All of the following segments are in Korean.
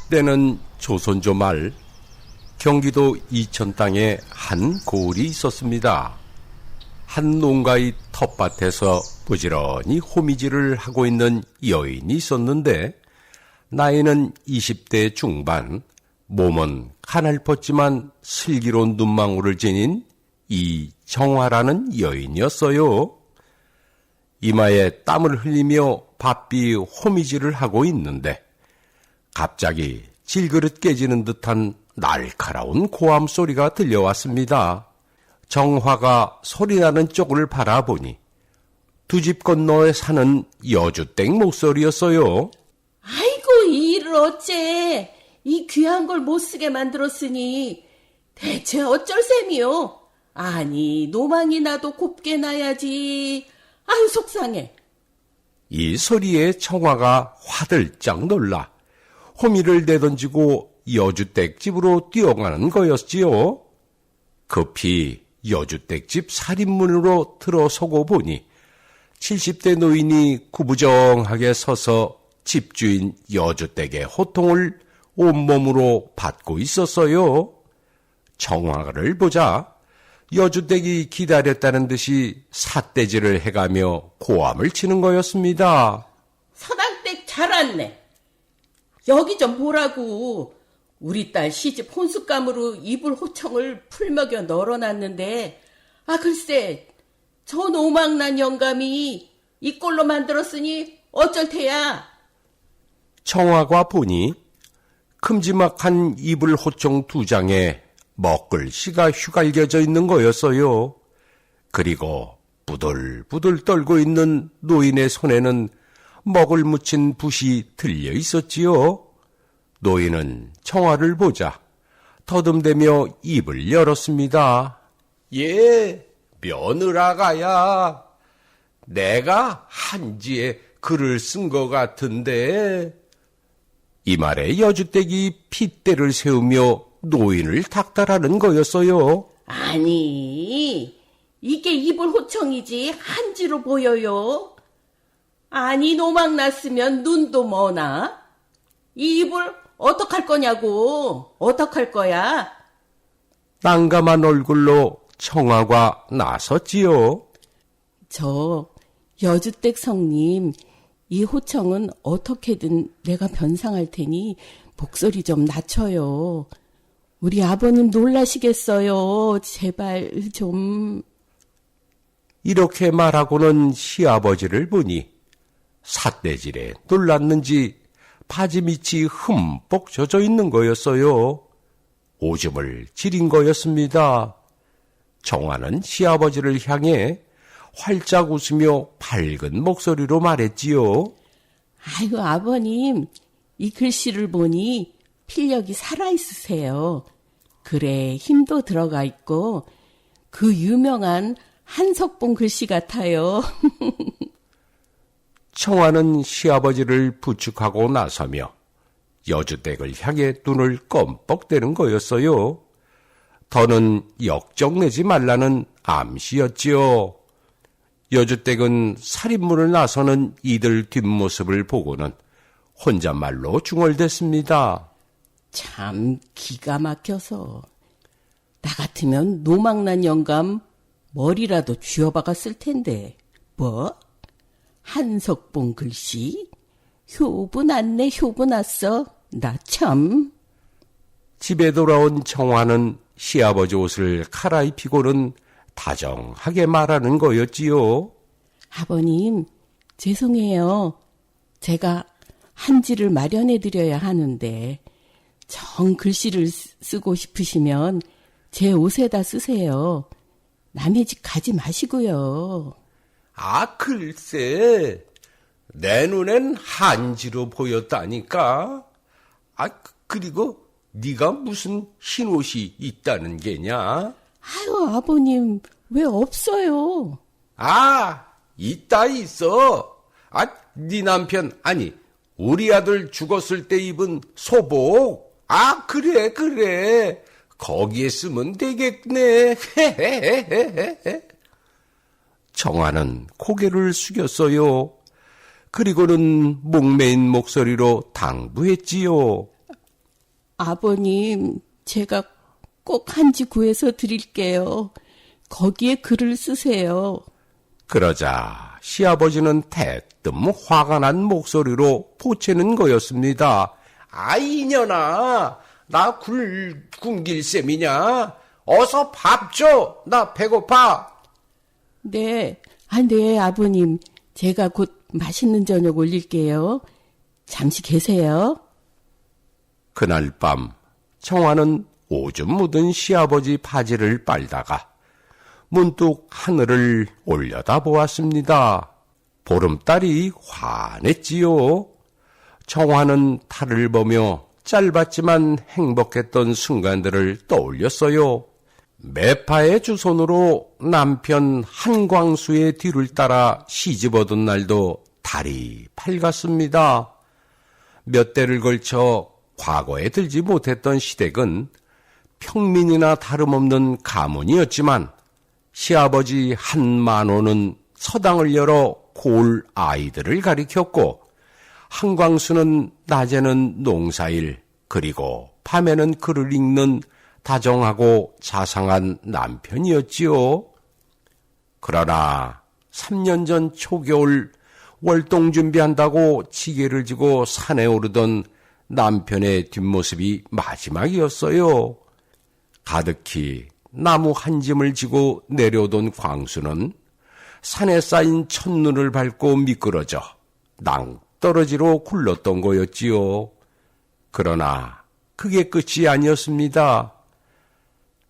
때는 조선조 말 경기도 이천 땅에 한 고을이 있었습니다. 한 농가의 텃밭에서 부지런히 호미질을 하고 있는 여인이 있었는데 나이는 20대 중반, 몸은 가날펐지만 슬기로운 눈망울을 지닌 이정화라는 여인이었어요. 이마에 땀을 흘리며 바삐 호미질을 하고 있는데 갑자기 질그릇 깨지는 듯한 날카로운 고함 소리가 들려왔습니다. 정화가 소리나는 쪽을 바라보니 두 집 건너에 사는 여주댁 목소리였어요. 아이고, 이 일을 어째 이 귀한 걸 못 쓰게 만들었으니 대체 어쩔 셈이요? 아니, 노망이 나도 곱게 나야지. 아유, 속상해. 이 소리에 정화가 화들짝 놀라 호미를 내던지고 여주댁 집으로 뛰어가는 거였지요. 급히 여주댁 집 살인문으로 들어서고 보니 70대 노인이 구부정하게 서서 집주인 여주댁의 호통을 온몸으로 받고 있었어요. 정화를 보자 여주댁이 기다렸다는 듯이 삿대질을 해가며 고함을 치는 거였습니다. 서당댁 잘 왔네. 여기 좀 보라고. 우리 딸 시집 혼숙감으로 이불 호청을 풀먹여 널어놨는데 글쎄 저 노망난 영감이 이 꼴로 만들었으니 어쩔 테야. 정화가 보니 큼지막한 이불 호청 2장에 먹글씨가 휘갈겨져 있는 거였어요. 그리고 부들부들 떨고 있는 노인의 손에는 먹을 묻힌 붓이 들려 있었지요. 노인은 정화를 보자 더듬대며 입을 열었습니다. 예, 며느라가야. 내가 한지에 글을 쓴 것 같은데. 이 말에 여주댁이 핏대를 세우며 노인을 닥달하는 거였어요. 아니, 이게 이불 호청이지 한지로 보여요. 아니, 노망 났으면 눈도 머나. 이 이불 어떡할 거냐고. 어떡할 거야? 난감한 얼굴로 정화가 나섰지요. 저 여주댁 성님, 이 호청은 어떻게든 내가 변상할 테니 목소리 좀 낮춰요. 우리 아버님 놀라시겠어요. 제발 좀. 이렇게 말하고는 시아버지를 보니 삿대질에 놀랐는지 바지 밑이 흠뻑 젖어 있는 거였어요. 오줌을 지린 거였습니다. 정화는 시아버지를 향해 활짝 웃으며 밝은 목소리로 말했지요. 아이고, 아버님, 이 글씨를 보니 필력이 살아있으세요. 글에 힘도 들어가 있고 그 유명한 한석봉 글씨 같아요. 정화는 시아버지를 부축하고 나서며 여주댁을 향해 눈을 껌뻑대는 거였어요. 더는 역정내지 말라는 암시였지요. 여주댁은 살인문을 나서는 이들 뒷모습을 보고는 혼잣말로 중얼댔습니다. 참 기가 막혀서. 나 같으면 노망난 영감 머리라도 쥐어박았을 텐데. 뭐? 한석봉 글씨? 효부 났네, 효부 났어. 나 참. 집에 돌아온 정화는 시아버지 옷을 갈아입히고는 다정하게 말하는 거였지요. 아버님, 죄송해요. 제가 한지를 마련해드려야 하는데 정 글씨를 쓰고 싶으시면 제 옷에다 쓰세요. 남의 집 가지 마시고요. 글쎄, 내 눈엔 한지로 보였다니까. 그리고 네가 무슨 흰옷이 있다는 게냐? 아유, 아버님, 왜 없어요? 있다 있어. 네 남편, 아니 우리 아들 죽었을 때 입은 소복. 그래. 거기에 쓰면 되겠네. 정화는 고개를 숙였어요. 그리고는 목매인 목소리로 당부했지요. 아버님, 제가 꼭 한지 구해서 드릴게요. 거기에 글을 쓰세요. 그러자 시아버지는 대뜸 화가 난 목소리로 보채는 거였습니다. 아, 이년아, 나 굶길 셈이냐? 어서 밥 줘! 나 배고파! 네, 네, 아버님. 제가 곧 맛있는 저녁 올릴게요. 잠시 계세요. 그날 밤 청아는 오줌 묻은 시아버지 바지를 빨다가 문득 하늘을 올려다보았습니다. 보름달이 환했지요. 청아는 달을 보며 짧았지만 행복했던 순간들을 떠올렸어요. 매파의 주손으로 남편 한광수의 뒤를 따라 시집오던 날도 달이 밝았습니다. 몇 대를 걸쳐 과거에 들지 못했던 시댁은 평민이나 다름없는 가문이었지만 시아버지 한만호는 서당을 열어 골 아이들을 가리켰고 한광수는 낮에는 농사일 그리고 밤에는 글을 읽는 다정하고 자상한 남편이었지요. 그러나 3년 전 초겨울 월동 준비한다고 지게를 지고 산에 오르던 남편의 뒷모습이 마지막이었어요. 가득히 나무 한 짐을 지고 내려오던 광수는 산에 쌓인 첫눈을 밟고 미끄러져 낭떠러지로 굴렀던 거였지요. 그러나 그게 끝이 아니었습니다.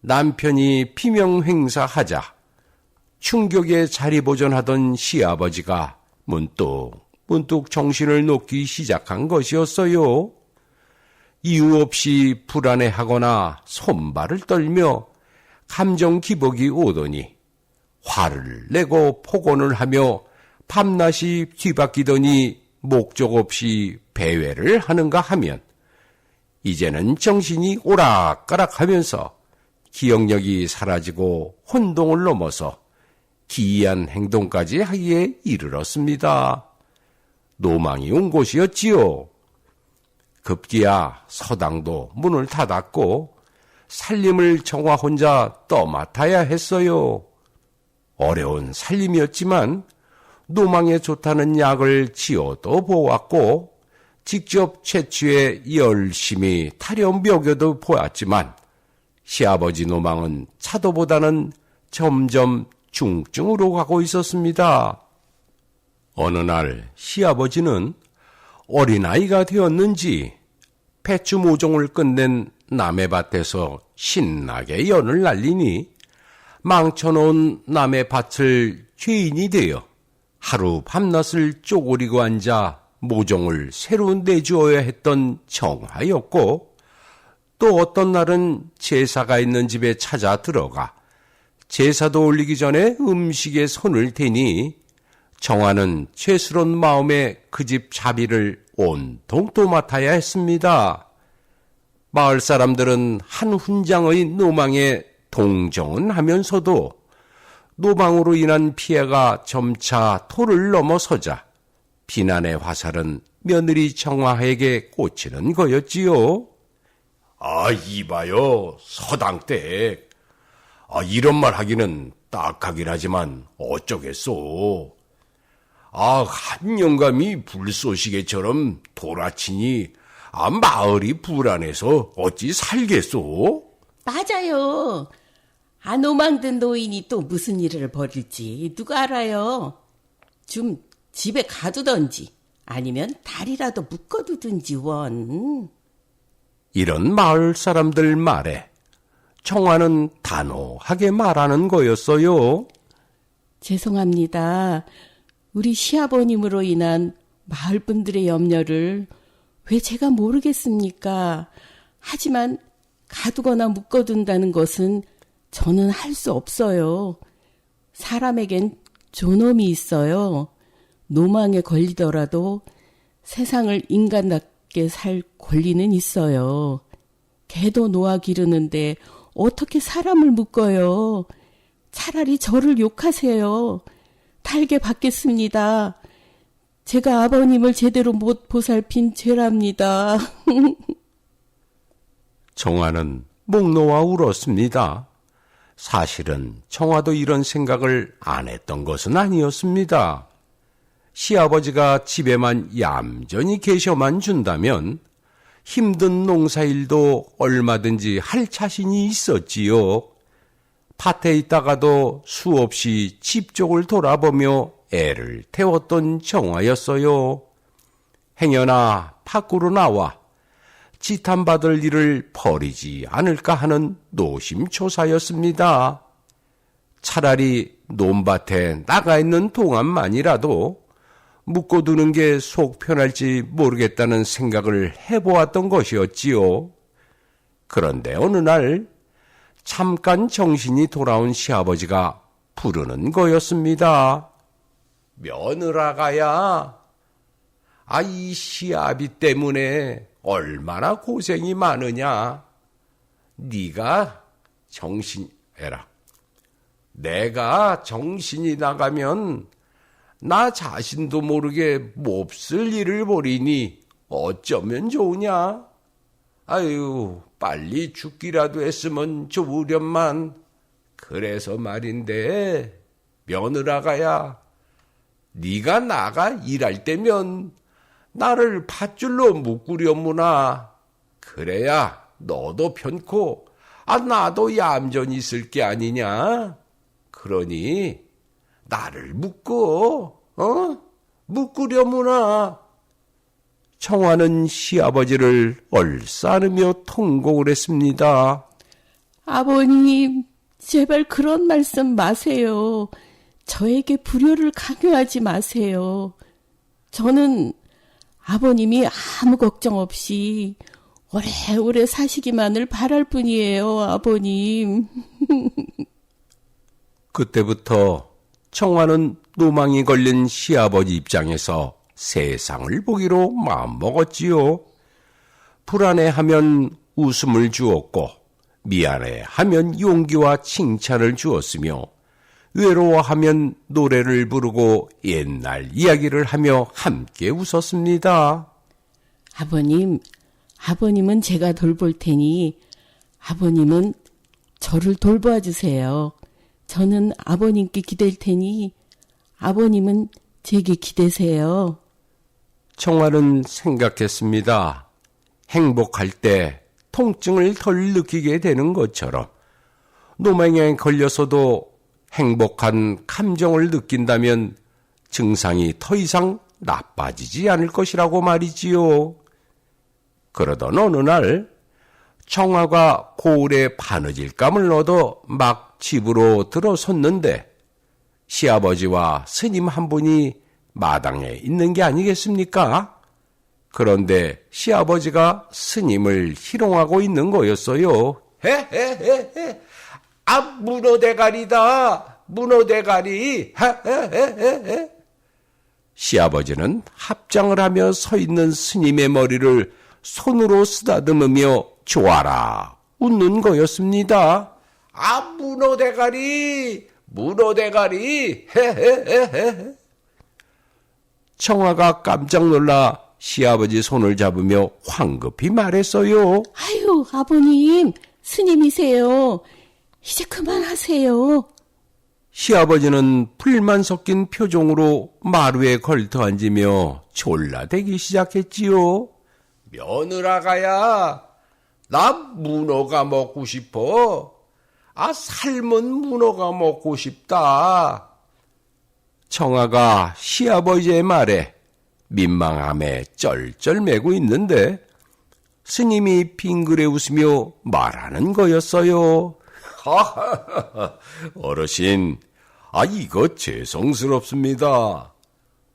남편이 피명행사하자 충격에 자리보전하던 시아버지가 문득 정신을 놓기 시작한 것이었어요. 이유 없이 불안해하거나 손발을 떨며 감정 기복이 오더니 화를 내고 폭언을 하며 밤낮이 뒤바뀌더니 목적 없이 배회를 하는가 하면 이제는 정신이 오락가락하면서 기억력이 사라지고 혼동을 넘어서 기이한 행동까지 하기에 이르렀습니다. 노망이 온 곳이었지요. 급기야 서당도 문을 닫았고 살림을 정화 혼자 떠맡아야 했어요. 어려운 살림이었지만 노망에 좋다는 약을 지어도 보았고 직접 채취해 열심히 타려 먹여도 보았지만 시아버지 노망은 차도보다는 점점 중증으로 가고 있었습니다. 어느 날 시아버지는 어린아이가 되었는지 배추 모종을 끝낸 남의 밭에서 신나게 연을 날리니 망쳐놓은 남의 밭을 죄인이 되어 하루 밤낮을 쪼그리고 앉아 모종을 새로 내주어야 했던 정화였고 또 어떤 날은 제사가 있는 집에 찾아 들어가 제사도 올리기 전에 음식에 손을 대니 정화는 죄스러운 마음에 그 집 자비를 온통 도맡아야 했습니다. 마을 사람들은 한 훈장의 노망에 동정은 하면서도 노망으로 인한 피해가 점차 토를 넘어서자 비난의 화살은 며느리 정화에게 꽂히는 거였지요. 아, 이봐요, 서당댁. 이런 말 하기는 딱하긴 하지만 어쩌겠소. 한 영감이 불쏘시개처럼 돌아치니 마을이 불안해서 어찌 살겠소? 맞아요. 노망든 노인이 또 무슨 일을 벌일지 누가 알아요. 좀 집에 가두던지 아니면 다리라도 묶어두든지 원. 이런 마을 사람들 말에 청아는 단호하게 말하는 거였어요. 죄송합니다. 우리 시아버님으로 인한 마을 분들의 염려를 왜 제가 모르겠습니까? 하지만 가두거나 묶어둔다는 것은 저는 할 수 없어요. 사람에겐 존엄이 있어요. 노망에 걸리더라도 세상을 인간답게 살 권리는 있어요. 개도 노아 기르는데 어떻게 사람을 묶어요? 차라리 저를 욕하세요. 달게 받겠습니다. 제가 아버님을 제대로 못 보살핀 죄랍니다. 청아는 목 놓아 울었습니다. 사실은 청아도 이런 생각을 안 했던 것은 아니었습니다. 시아버지가 집에만 얌전히 계셔만 준다면 힘든 농사일도 얼마든지 할 자신이 있었지요. 밭에 있다가도 수없이 집 쪽을 돌아보며 애를 태웠던 청아였어요. 행여나 밖으로 나와 지탄받을 일을 벌이지 않을까 하는 노심초사였습니다. 차라리 논밭에 나가 있는 동안만이라도 묵고두는 게 속 편할지 모르겠다는 생각을 해보았던 것이었지요. 그런데 어느 날 잠깐 정신이 돌아온 시아버지가 부르는 거였습니다. 며느라가야, 이 시아비 때문에 얼마나 고생이 많으냐. 네가 내가 정신이 나가면 나 자신도 모르게 몹쓸 일을 벌이니 어쩌면 좋으냐? 아유, 빨리 죽기라도 했으면 좋으련만. 그래서 말인데, 며느라가야, 네가 나가 일할 때면 나를 밧줄로 묶으려무나. 그래야 너도 편코 나도 얌전히 있을 게 아니냐. 그러니 나를 묶으려무나. 청아는 시아버지를 얼싸안으며 통곡을 했습니다. 아버님, 제발 그런 말씀 마세요. 저에게 불효를 강요하지 마세요. 저는 아버님이 아무 걱정 없이 오래오래 사시기만을 바랄 뿐이에요, 아버님. 그때부터 청아는 노망이 걸린 시아버지 입장에서 세상을 보기로 마음먹었지요. 불안해하면 웃음을 주었고 미안해하면 용기와 칭찬을 주었으며 외로워하면 노래를 부르고 옛날 이야기를 하며 함께 웃었습니다. 아버님은 제가 돌볼 테니 아버님은 저를 돌보아 주세요. 저는 아버님께 기댈 테니 아버님은 제게 기대세요. 청아는 생각했습니다. 행복할 때 통증을 덜 느끼게 되는 것처럼 노망에 걸려서도 행복한 감정을 느낀다면 증상이 더 이상 나빠지지 않을 것이라고 말이지요. 그러던 어느 날 청아가 고을에 바느질감을 얻어 막 집으로 들어섰는데 시아버지와 스님 한 분이 마당에 있는 게 아니겠습니까? 그런데 시아버지가 스님을 희롱하고 있는 거였어요. 헤헤헤헤, 문어대가리다, 문어대가리. 헤헤헤헤. 시아버지는 합장을 하며 서 있는 스님의 머리를 손으로 쓰다듬으며 좋아라 웃는 거였습니다. 문어대가리, 문어대가리. 헤헤헤헤. 청아가 깜짝 놀라 시아버지 손을 잡으며 황급히 말했어요. 아유, 아버님, 스님이세요. 이제 그만하세요. 시아버지는 불만 섞인 표정으로 마루에 걸터 앉으며 졸라대기 시작했지요. 며느라가야, 나 문어가 먹고 싶어. 삶은 문어가 먹고 싶다. 청아가 시아버지의 말에 민망함에 쩔쩔매고 있는데 스님이 빙그레 웃으며 말하는 거였어요. 어르신, 이거 죄송스럽습니다.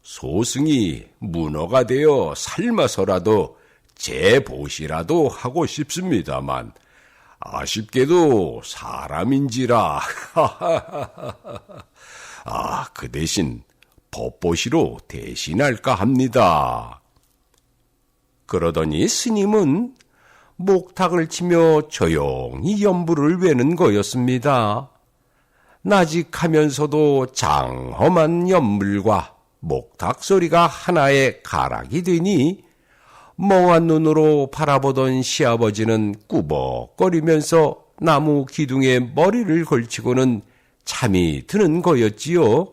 소승이 문어가 되어 삶아서라도 제 보시라도 하고 싶습니다만 아쉽게도 사람인지라. 그 대신 법보시로 대신할까 합니다. 그러더니 스님은 목탁을 치며 조용히 연부를 외는 거였습니다. 나직하면서도 장엄한 연물과 목탁 소리가 하나의 가락이 되니 멍한 눈으로 바라보던 시아버지는 꾸벅거리면서 나무 기둥에 머리를 걸치고는 잠이 드는 거였지요.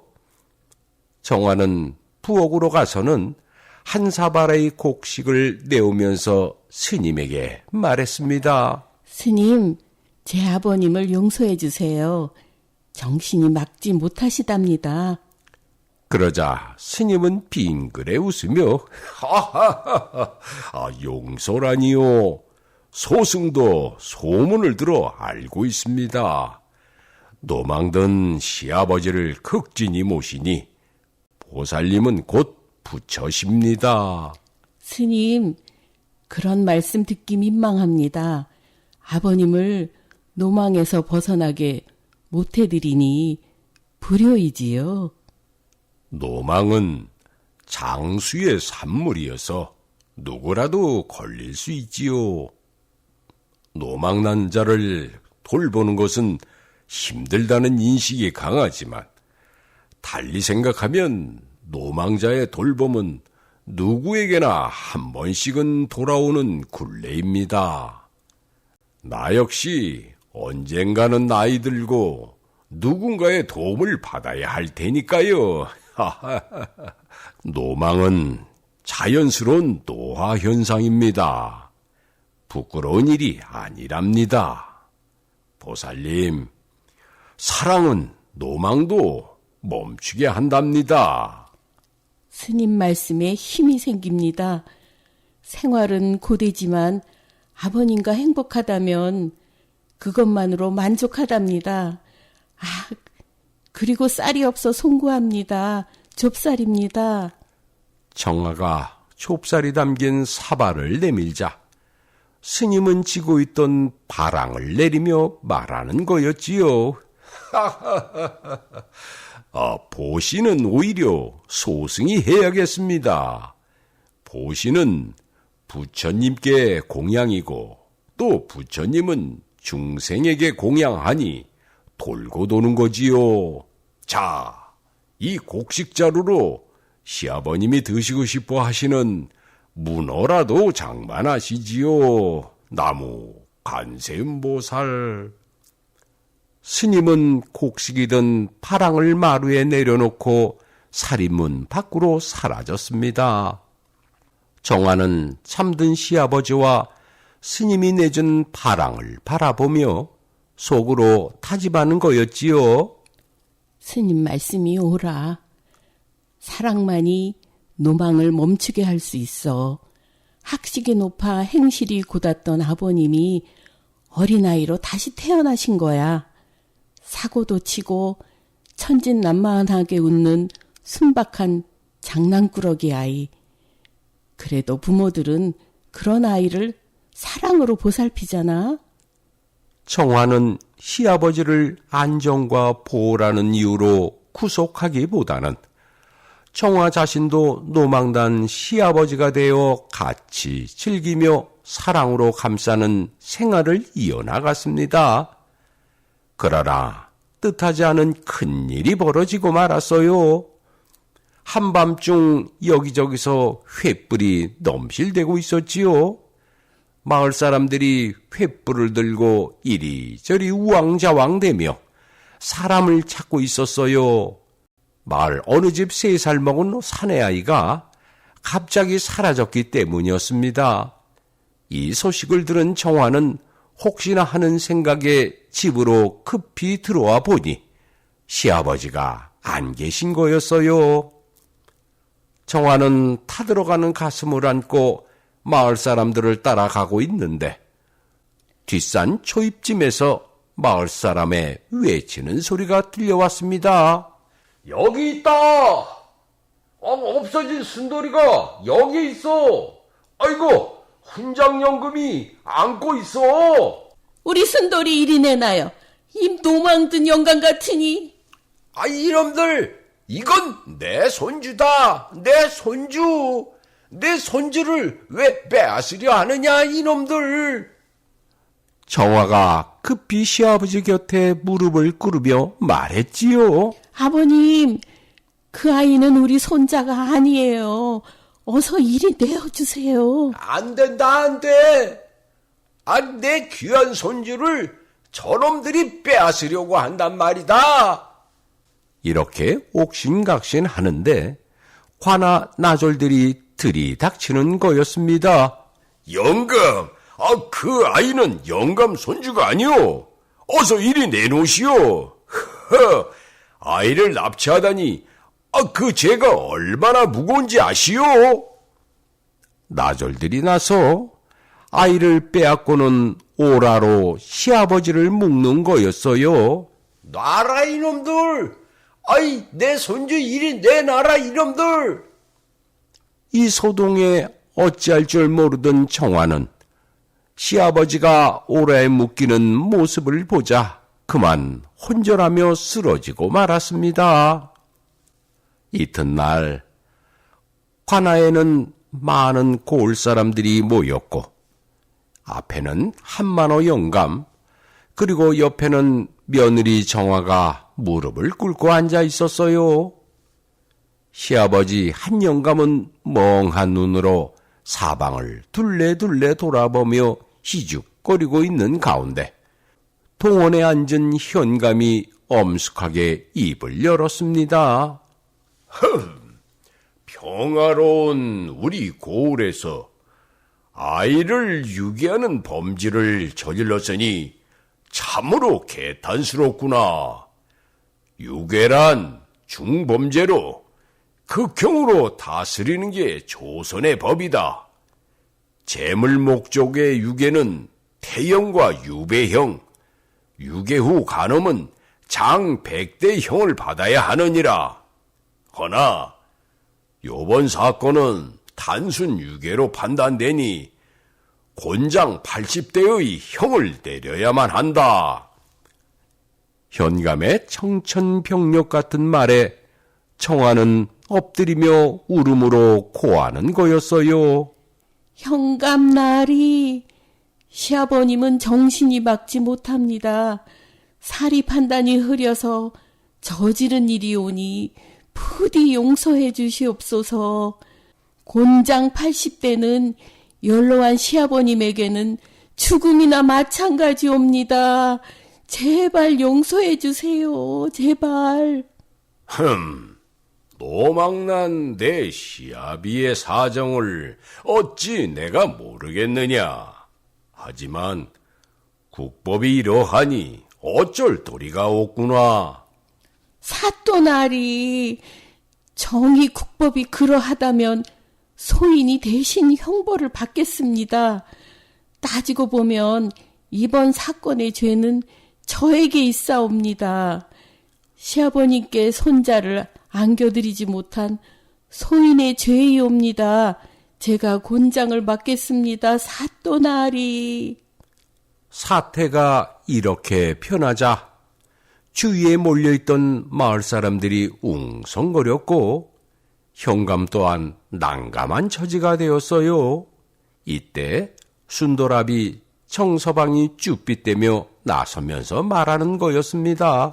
정화는 부엌으로 가서는 한 사발의 곡식을 내오면서 스님에게 말했습니다. 스님, 제 아버님을 용서해 주세요. 정신이 막지 못하시답니다. 그러자 스님은 빙그레 웃으며 용서라니요. 소승도 소문을 들어 알고 있습니다. 노망든 시아버지를 극진히 모시니 보살님은 곧 부처십니다. 스님, 그런 말씀 듣기 민망합니다. 아버님을 노망에서 벗어나게 못해드리니 불효이지요. 노망은 장수의 산물이어서 누구라도 걸릴 수 있지요. 노망난 자를 돌보는 것은 힘들다는 인식이 강하지만 달리 생각하면 노망자의 돌봄은 누구에게나 한 번씩은 돌아오는 굴레입니다. 나 역시 언젠가는 나이 들고 누군가의 도움을 받아야 할 테니까요. 노망은 자연스러운 노화 현상입니다. 부끄러운 일이 아니랍니다. 보살님, 사랑은 노망도 멈추게 한답니다. 스님 말씀에 힘이 생깁니다. 생활은 고되지만 아버님과 행복하다면 그것만으로 만족하답니다. 그리고 쌀이 없어 송구합니다. 좁쌀입니다. 정화가 좁쌀이 담긴 사발을 내밀자 스님은 지고 있던 바랑을 내리며 말하는 거였지요. 보시는 오히려 소승이 해야겠습니다. 보시는 부처님께 공양이고 또 부처님은 중생에게 공양하니 돌고 도는 거지요. 자, 이 곡식자루로 시아버님이 드시고 싶어 하시는 문어라도 장만하시지요. 나무 관세음보살. 스님은 곡식이던 파랑을 마루에 내려놓고 살인문 밖으로 사라졌습니다. 정화는 참든 시아버지와 스님이 내준 파랑을 바라보며 속으로 타집하는 거였지요. 스님 말씀이 옳아. 사랑만이 노망을 멈추게 할 수 있어. 학식이 높아 행실이 곧았던 아버님이 어린아이로 다시 태어나신 거야. 사고도 치고 천진난만하게 웃는 순박한 장난꾸러기 아이. 그래도 부모들은 그런 아이를 사랑으로 보살피잖아. 정화는 시아버지를 안정과 보호라는 이유로 구속하기보다는 정화 자신도 노망단 시아버지가 되어 같이 즐기며 사랑으로 감싸는 생활을 이어나갔습니다. 그러나 뜻하지 않은 큰일이 벌어지고 말았어요. 한밤중 여기저기서 횃불이 넘실대고 있었지요. 마을 사람들이 횃불을 들고 이리저리 우왕좌왕대며 사람을 찾고 있었어요. 마을 어느 집 3살 먹은 사내아이가 갑자기 사라졌기 때문이었습니다. 이 소식을 들은 정화는 혹시나 하는 생각에 집으로 급히 들어와 보니 시아버지가 안 계신 거였어요. 정화는 타들어가는 가슴을 안고 마을 사람들을 따라가고 있는데 뒷산 초입쯤에서 마을 사람의 외치는 소리가 들려왔습니다. 여기 있다! 없어진 순돌이가 여기 있어! 아이고, 훈장연금이 안고 있어! 우리 순돌이 이리 내놔요. 이 노망든 영감 같으니. 이놈들! 이건 내 손주다! 내 손주! 내 손주를 왜 빼앗으려 하느냐, 이놈들! 정화가 급히 시아버지 곁에 무릎을 꿇으며 말했지요. 아버님, 그 아이는 우리 손자가 아니에요. 어서 이리 내어주세요. 안 된다, 안 돼. 내 귀한 손주를 저놈들이 빼앗으려고 한단 말이다. 이렇게 옥신각신 하는데 관아 나졸들이 들이닥치는 거였습니다. 영감, 그 아이는 영감 손주가 아니오. 어서 이리 내놓으시오. 아이를 납치하다니 그 죄가 얼마나 무거운지 아시오? 나졸들이 나서 아이를 빼앗고는 오라로 시아버지를 묶는 거였어요. 놔라 이놈들! 내 손주 이리 내놔라 이놈들! 이 소동에 어찌할 줄 모르던 청아는 시아버지가 오라에 묶이는 모습을 보자 그만 혼절하며 쓰러지고 말았습니다. 이튿날 관아에는 많은 고을 사람들이 모였고 앞에는 한만호 영감 그리고 옆에는 며느리 정화가 무릎을 꿇고 앉아 있었어요. 시아버지 한 영감은 멍한 눈으로 사방을 둘레둘레 돌아보며 희죽거리고 있는 가운데 동원에 앉은 현감이 엄숙하게 입을 열었습니다. 평화로운 우리 고을에서 아이를 유괴하는 범죄를 저질렀으니 참으로 개탄스럽구나. 유괴란 중범죄로 극형으로 다스리는 게 조선의 법이다. 재물 목적의 유괴는 태형과 유배형, 유괴 후 간음은 장 100대형을 받아야 하느니라. 허나 요번 사건은 단순 유괴로 판단되니 곤장 80대의 형을 내려야만 한다. 현감의 청천벽력 같은 말에 청아는 엎드리며 울음으로 고하는 거였어요. 현감나리, 시아버님은 정신이 막지 못합니다. 사리 판단이 흐려서 저지른 일이 오니 부디 용서해 주시옵소서. 곤장 80대는 연로한 시아버님에게는 죽음이나 마찬가지옵니다. 제발 용서해 주세요. 제발. 노망난 내 시아비의 사정을 어찌 내가 모르겠느냐. 하지만 국법이 이러하니 어쩔 도리가 없구나. 사또나리, 정의 국법이 그러하다면 소인이 대신 형벌을 받겠습니다. 따지고 보면 이번 사건의 죄는 저에게 있사옵니다. 시아버님께 손자를 안겨드리지 못한 소인의 죄이옵니다. 제가 곤장을 맡겠습니다. 사또나리. 사태가 이렇게 편하자 주위에 몰려있던 마을 사람들이 웅성거렸고 현감 또한 난감한 처지가 되었어요. 이때 순도랍이 청서방이 쭈삣대며 나서면서 말하는 거였습니다.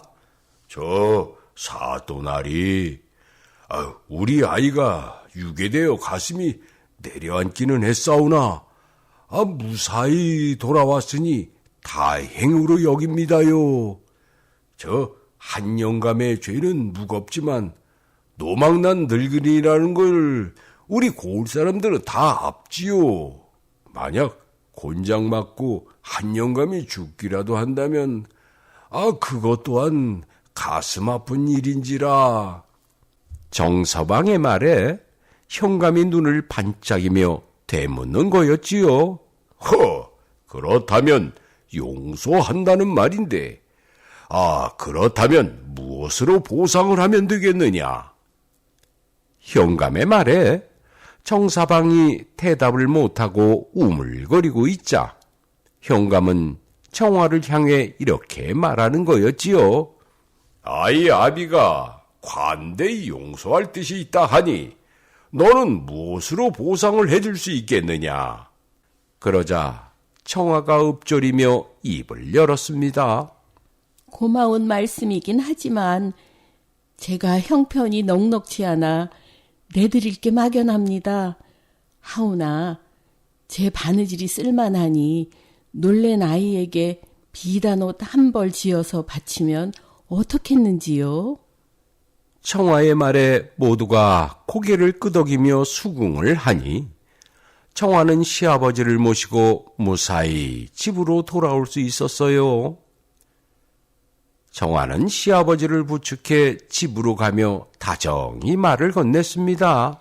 저 사또나리, 우리 아이가 유괴되어 가슴이 내려앉기는 했사오나 무사히 돌아왔으니 다행으로 여깁니다요. 저 한영감의 죄는 무겁지만 노망난 늙은이라는 걸 우리 고을 사람들은 다 압지요. 만약 곤장 맞고 한영감이 죽기라도 한다면 그것 또한 가슴 아픈 일인지라. 정서방의 말에 현감이 눈을 반짝이며 되묻는 거였지요. 그렇다면 용서한다는 말인데 그렇다면 무엇으로 보상을 하면 되겠느냐? 현감의 말에 정사방이 대답을 못하고 우물거리고 있자 현감은 청화를 향해 이렇게 말하는 거였지요. 아이 아비가 관대히 용서할 뜻이 있다 하니 너는 무엇으로 보상을 해줄 수 있겠느냐? 그러자 청화가 읊조리며 입을 열었습니다. 고마운 말씀이긴 하지만 제가 형편이 넉넉지 않아 내드릴 게 막연합니다. 하오나 제 바느질이 쓸만하니 놀란 아이에게 비단 옷 한 벌 지어서 바치면 어떻겠는지요? 청아의 말에 모두가 고개를 끄덕이며 수긍을 하니 청아는 시아버지를 모시고 무사히 집으로 돌아올 수 있었어요. 청아는 시아버지를 부축해 집으로 가며 다정히 말을 건넸습니다.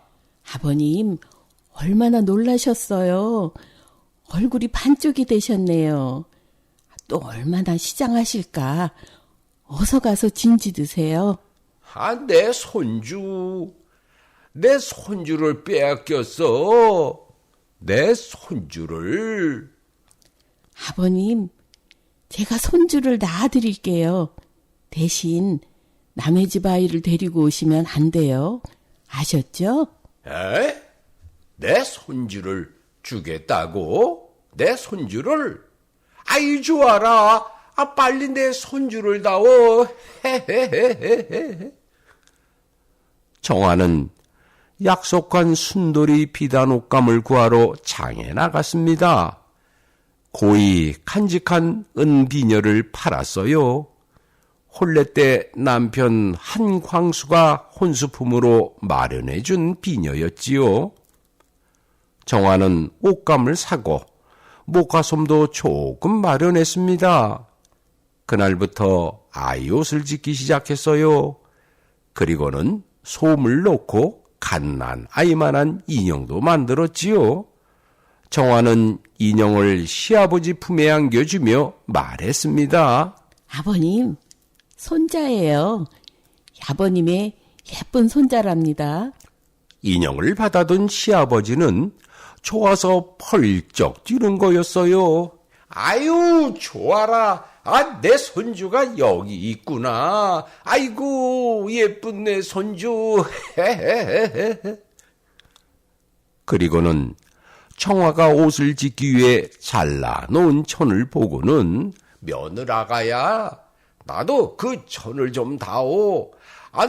아버님, 얼마나 놀라셨어요. 얼굴이 반쪽이 되셨네요. 또 얼마나 시장하실까. 어서 가서 진지 드세요. 내 손주를 빼앗겼어. 내 손주를. 아버님, 제가 손주를 낳아드릴게요. 대신 남의 집 아이를 데리고 오시면 안 돼요. 아셨죠? 내 손주를 주겠다고? 내 손주를? 아이, 좋아라. 빨리 내 손주를 다오. 정화는 약속한 순돌이 비단 옷감을 구하러 장에 나갔습니다. 고이 간직한 은비녀를 팔았어요. 혼례 때 남편 한광수가 혼수품으로 마련해준 비녀였지요. 정화는 옷감을 사고 목화솜도 조금 마련했습니다. 그날부터 아이 옷을 짓기 시작했어요. 그리고는 솜을 넣고 갓난 아이만한 인형도 만들었지요. 정화는 인형을 시아버지 품에 안겨주며 말했습니다. 아버님, 손자예요. 아버님의 예쁜 손자랍니다. 인형을 받아둔 시아버지는 좋아서 펄쩍 뛰는 거였어요. 아유, 좋아라. 내 손주가 여기 있구나. 아이고, 예쁜 내 손주. 그리고는 청화가 옷을 짓기 위해 잘라놓은 천을 보고는 며느라가야, 나도 그 천을 좀 다오.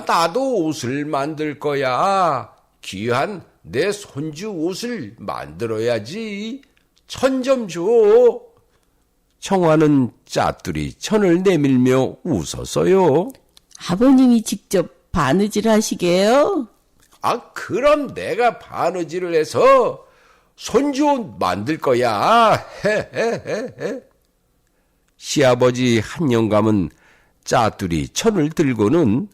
나도 옷을 만들 거야. 귀한 내 손주 옷을 만들어야지. 천 좀 줘. 청화는 짜투리 천을 내밀며 웃었어요. 아버님이 직접 바느질 하시게요? 그럼 내가 바느질을 해서 손주 옷 만들 거야. 시아버지 한영감은 짜투리 천을 들고는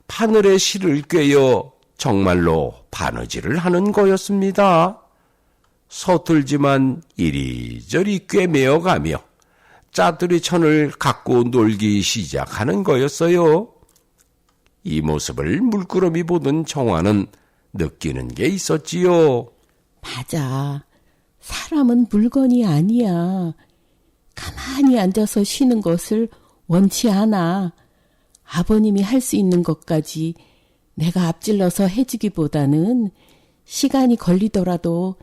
바늘에 실을 꿰어 정말로 바느질을 하는 거였습니다. 서툴지만 이리저리 꿰매어 가며 짜투리 천을 갖고 놀기 시작하는 거였어요. 이 모습을 물끄러미 보던 정화는 느끼는 게 있었지요. 맞아. 사람은 물건이 아니야. 가만히 앉아서 쉬는 것을 원치 않아. 아버님이 할 수 있는 것까지 내가 앞질러서 해주기보다는 시간이 걸리더라도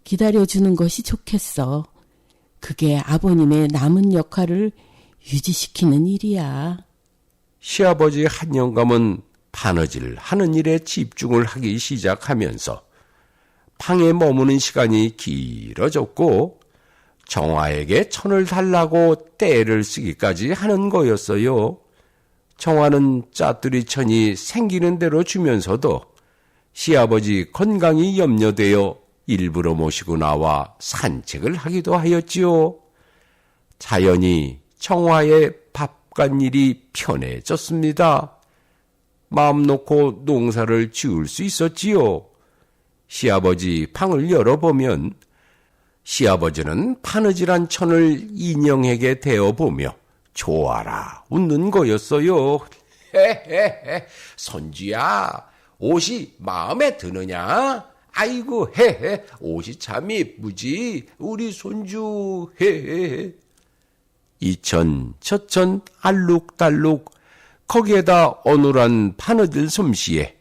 기다려주는 것이 좋겠어. 그게 아버님의 남은 역할을 유지시키는 일이야. 시아버지 한영감은 바느질 하는 일에 집중을 하기 시작하면서 방에 머무는 시간이 길어졌고 정화에게 천을 달라고 떼를 쓰기까지 하는 거였어요. 정화는 짜투리 천이 생기는 대로 주면서도 시아버지 건강이 염려되어 일부러 모시고 나와 산책을 하기도 하였지요. 자연히 정화의 밥간일이 편해졌습니다. 마음 놓고 농사를 지을 수 있었지요. 시아버지 방을 열어보면 시아버지는 바느질한 천을 인형에게 대어보며 좋아라 웃는 거였어요. 손주야, 옷이 마음에 드느냐? 아이고, 옷이 참 예쁘지, 우리 손주. 이천 저천 알룩달룩 거기에다 어눌한 바느질 솜씨에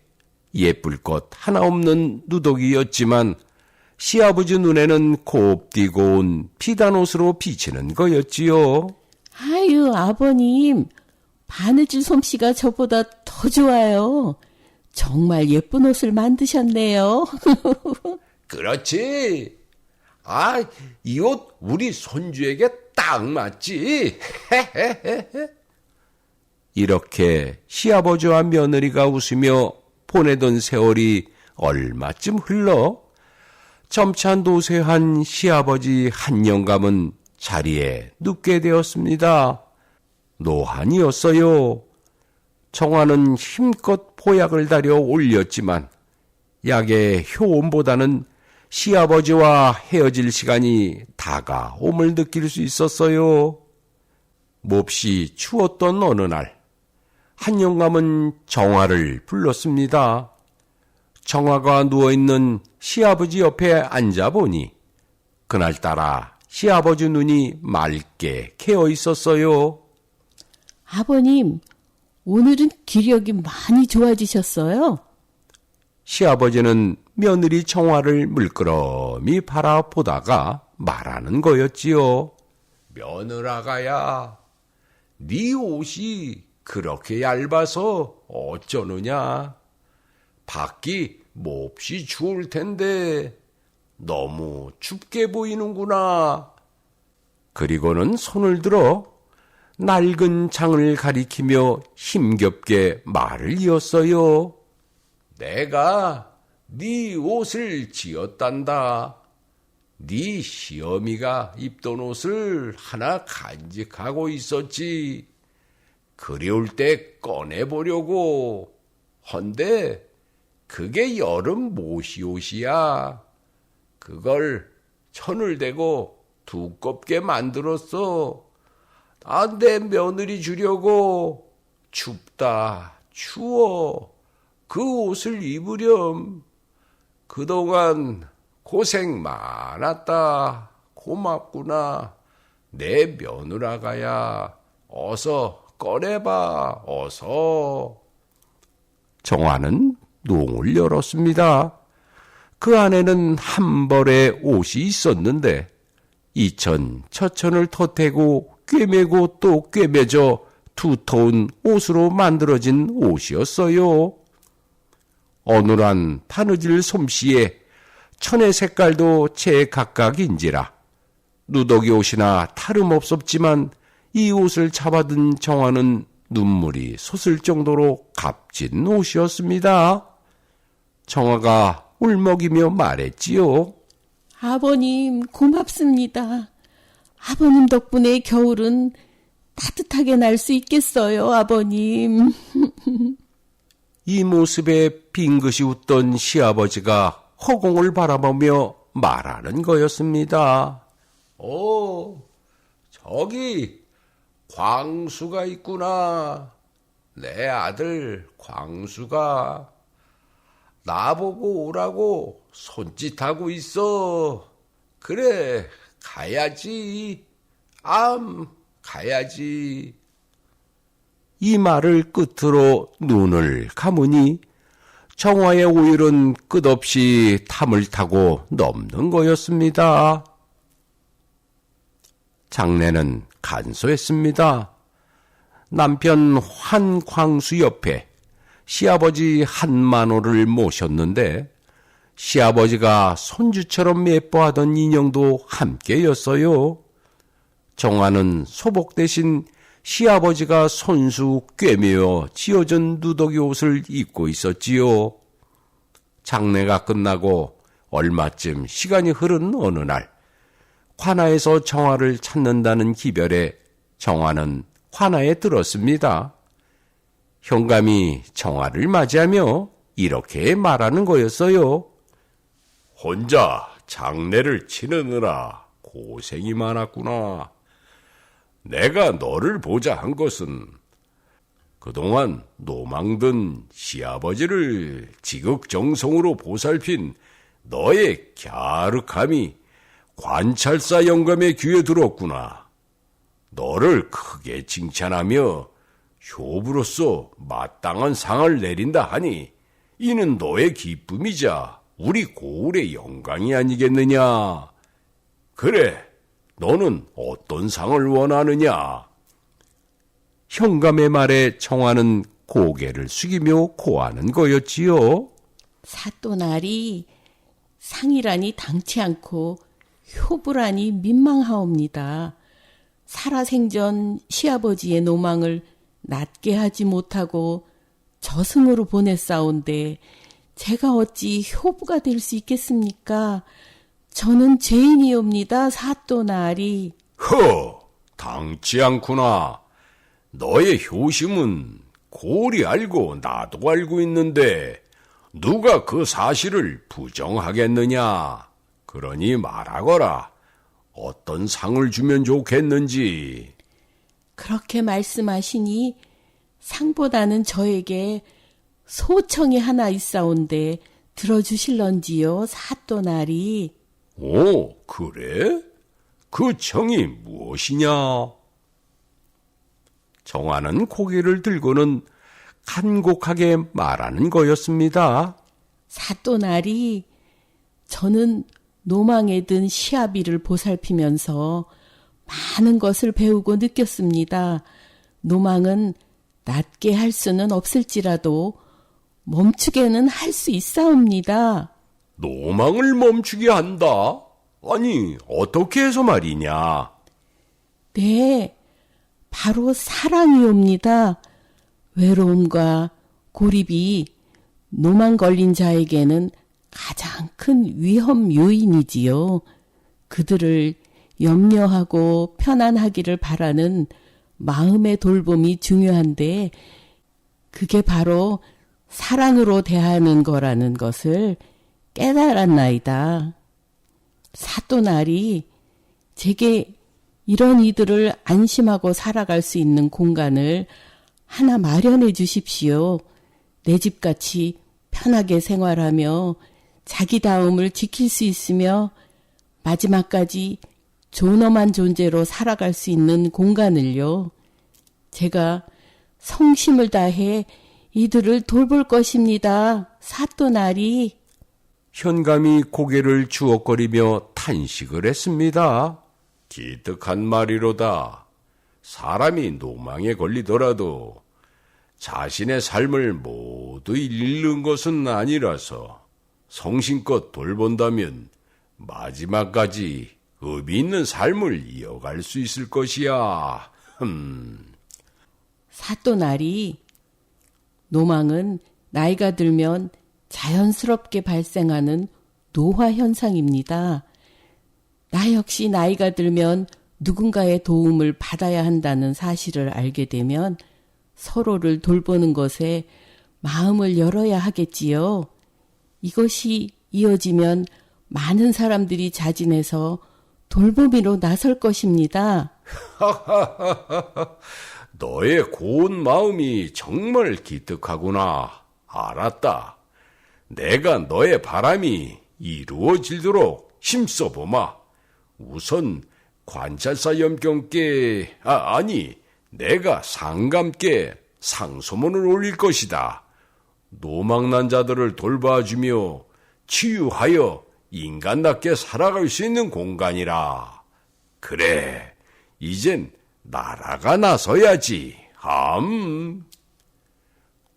예쁠 것 하나 없는 누더기였지만 시아버지 눈에는 곱디고 온 비단 옷으로 비치는 거였지요. 아유, 아버님, 바느질 솜씨가 저보다 더 좋아요. 정말 예쁜 옷을 만드셨네요. 그렇지. 아, 이 옷 우리 손주에게 딱 맞지. 이렇게 시아버지와 며느리가 웃으며 보내던 세월이 얼마쯤 흘러 점차 노쇠한 시아버지 한 영감은 자리에 눕게 되었습니다. 노한이었어요. 정화는 힘껏 보약을 다려 올렸지만 약의 효험보다는 시아버지와 헤어질 시간이 다가옴을 느낄 수 있었어요. 몹시 추웠던 어느 날, 한 영감은 정화를 불렀습니다. 정화가 누워있는 시아버지 옆에 앉아보니 그날따라 시아버지 눈이 맑게 개어 있었어요. 아버님, 오늘은 기력이 많이 좋아지셨어요? 시아버지는 며느리 정화를 물끄러미 바라보다가 말하는 거였지요. 며느라가야, 네 옷이 그렇게 얇아서 어쩌느냐. 밖이 몹시 추울 텐데 너무 춥게 보이는구나. 그리고는 손을 들어 낡은 장을 가리키며 힘겹게 말을 이었어요. 내가 네 옷을 지었단다. 네 시어미가 입던 옷을 하나 간직하고 있었지. 그리울 때 꺼내보려고. 헌데 그게 여름 모시옷이야. 그걸 천을 대고 두껍게 만들었어. 내 며느리 주려고. 춥다, 추워. 그 옷을 입으렴. 그동안 고생 많았다. 고맙구나. 내 며느라가야. 어서 꺼내봐. 어서. 정화는 농을 열었습니다. 그 안에는 한 벌의 옷이 있었는데 이천처천을 덧대고 꿰매고 또 꿰매져 두터운 옷으로 만들어진 옷이었어요. 어눌한 바느질 솜씨에 천의 색깔도 제각각인지라 누더기 옷이나 다름없었지만 이 옷을 잡아든 정화는 눈물이 솟을 정도로 값진 옷이었습니다. 정화가 울먹이며 말했지요. 아버님, 고맙습니다. 아버님 덕분에 겨울은 따뜻하게 날 수 있겠어요, 아버님. 이 모습에 빙긋이 웃던 시아버지가 허공을 바라보며 말하는 거였습니다. 저기 광수가 있구나. 내 아들 광수가 나보고 오라고 손짓하고 있어. 그래, 가야지. 가야지. 이 말을 끝으로 눈을 감으니 정화의 오일은 끝없이 탐을 타고 넘는 거였습니다. 장례는 간소했습니다. 남편 환광수 옆에 시아버지 한만호를 모셨는데 시아버지가 손주처럼 예뻐하던 인형도 함께였어요. 정화는 소복 대신 시아버지가 손수 꿰매어 지어준 누더기 옷을 입고 있었지요. 장례가 끝나고 얼마쯤 시간이 흐른 어느 날 관아에서 정화를 찾는다는 기별에 정화는 관아에 들었습니다. 현감이 정화를 맞이하며 이렇게 말하는 거였어요. 혼자 장례를 치르느라 고생이 많았구나. 내가 너를 보자 한 것은 그동안 노망든 시아버지를 지극정성으로 보살핀 너의 갸륵함이 관찰사 영감의 귀에 들었구나. 너를 크게 칭찬하며 효부로서 마땅한 상을 내린다 하니 이는 너의 기쁨이자 우리 고을의 영광이 아니겠느냐. 그래, 너는 어떤 상을 원하느냐? 현감의 말에 정화는 고개를 숙이며 고하는 거였지요. 사또날이 상이라니 당치 않고 효부라니 민망하옵니다. 살아생전 시아버지의 노망을 낮게 하지 못하고 저승으로 보냈사온데 제가 어찌 효부가 될 수 있겠습니까? 저는 죄인이옵니다. 사또나리. 당치 않구나. 너의 효심은 골이 알고 나도 알고 있는데 누가 그 사실을 부정하겠느냐. 그러니 말하거라. 어떤 상을 주면 좋겠는지. 그렇게 말씀하시니 상보다는 저에게 소청이 하나 있사온데 들어주실런지요, 사또나리. 오, 그래? 그 청이 무엇이냐? 정화는 고개를 들고는 간곡하게 말하는 거였습니다. 사또나리, 저는 노망에 든 시아비를 보살피면서 많은 것을 배우고 느꼈습니다. 노망은 낮게 할 수는 없을지라도 멈추게는 할 수 있사옵니다. 노망을 멈추게 한다? 아니, 어떻게 해서 말이냐? 네, 바로 사랑이옵니다. 외로움과 고립이 노망 걸린 자에게는 가장 큰 위험 요인이지요. 그들을 염려하고 편안하기를 바라는 마음의 돌봄이 중요한데 그게 바로 사랑으로 대하는 거라는 것을 깨달았나이다. 사또나리, 제게 이런 이들을 안심하고 살아갈 수 있는 공간을 하나 마련해 주십시오. 내 집같이 편하게 생활하며 자기다움을 지킬 수 있으며 마지막까지 존엄한 존재로 살아갈 수 있는 공간을요. 제가 성심을 다해 이들을 돌볼 것입니다. 사또나리. 현감이 고개를 주걱거리며 탄식을 했습니다. 기특한 말이로다. 사람이 노망에 걸리더라도 자신의 삶을 모두 잃는 것은 아니라서 성심껏 돌본다면 마지막까지 의미 있는 삶을 이어갈 수 있을 것이야. 사또나리, 노망은 나이가 들면 자연스럽게 발생하는 노화 현상입니다. 나 역시 나이가 들면 누군가의 도움을 받아야 한다는 사실을 알게 되면 서로를 돌보는 것에 마음을 열어야 하겠지요. 이것이 이어지면 많은 사람들이 자진해서 돌보미로 나설 것입니다. 너의 고운 마음이 정말 기특하구나. 알았다. 내가 너의 바람이 이루어지도록 힘써보마. 우선 관찰사 염경께, 내가 상감께 상소문을 올릴 것이다. 노망난 자들을 돌봐주며 치유하여 인간답게 살아갈 수 있는 공간이라. 그래, 이젠 나라가 나서야지.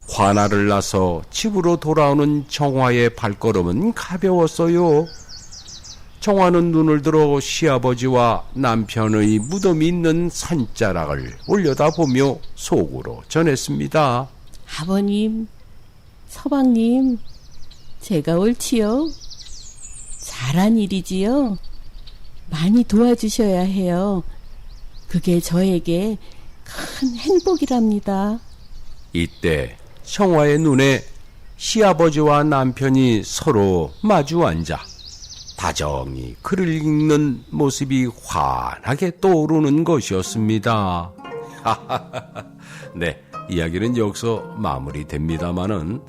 화나를 나서 집으로 돌아오는 정화의 발걸음은 가벼웠어요. 정화는 눈을 들어 시아버지와 남편의 무덤이 있는 산자락을 올려다보며 속으로 전했습니다. 아버님, 서방님, 제가 옳지요? 잘한 일이지요? 많이 도와주셔야 해요. 그게 저에게 큰 행복이랍니다. 이때 정화의 눈에 시아버지와 남편이 서로 마주 앉아 다정히 글을 읽는 모습이 환하게 떠오르는 것이었습니다. 네, 이야기는 여기서 마무리됩니다마는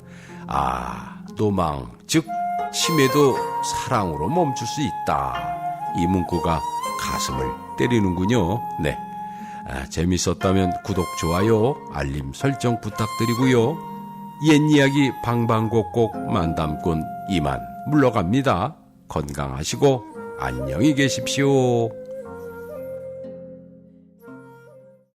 노망, 즉 치매도 사랑으로 멈출 수 있다. 이 문구가 가슴을 때리는군요. 네, 재밌었다면 구독, 좋아요, 알림 설정 부탁드리고요. 옛 이야기 방방곡곡 만담꾼 이만 물러갑니다. 건강하시고 안녕히 계십시오.